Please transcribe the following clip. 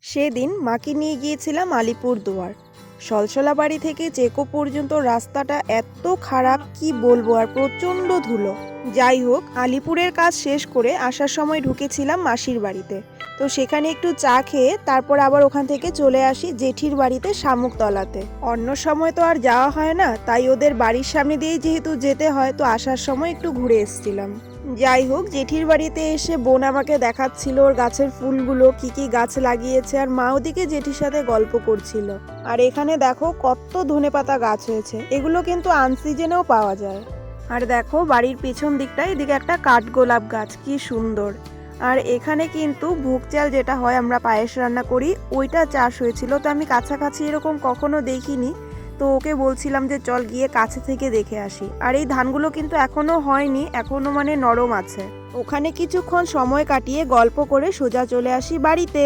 সেদিন মাকে নিয়ে গিয়েছিলাম আলিপুরদুয়ার। সলসলা বাড়ি থেকে চেকো পর্যন্ত রাস্তাটা এত খারাপ কি বলবো, আর প্রচণ্ড ধুলো। যাই হোক, আলিপুরের কাজ শেষ করে আসার সময় ঢুকেছিলাম মাসির বাড়িতে। তো সেখানে একটু চা খেয়ে তারপর আবার ওখান থেকে চলে আসি জেঠির বাড়িতে শামুকতলাতে। অন্য সময় তো আর যাওয়া হয় না, তাই ওদের বাড়ির সামনে দিয়েই যেহেতু যেতে হয়, তো আসার সময় একটু ঘুরে এসেছিলাম। যাই হোক, জেঠির বাড়িতে এসে বোন আমাকে দেখাচ্ছিল ওর গাছের ফুলগুলো, কি কি গাছ লাগিয়েছে, আর মা ওদিকে জেঠির সাথে গল্প করছিল। আর এখানে দেখো কত ধনেপাতা গাছ হয়েছে, এগুলো কিন্তু আনসিজনেও পাওয়া যায়। আর দেখো বাড়ির পিছন দিকটায় এদিকে একটা কাঠগোলাপ গাছ, কি সুন্দর। আর এখানে কিন্তু ভোগ চাল যেটা হয় আমরা পায়েস রান্না করি, ওইটা চাষ হয়েছিল। তো আমি কাছাকাছি এরকম কখনো দেখিনি, তো ওকে বলছিলাম যে চল গিয়ে কাছে থেকে দেখে আসি। আর এই ধানগুলো কিন্তু এখনো হয়নি, এখনো মানে নরম আছে। ওখানে কিছুক্ষণ সময় কাটিয়ে গল্প করে সোজা চলে আসি বাড়িতে।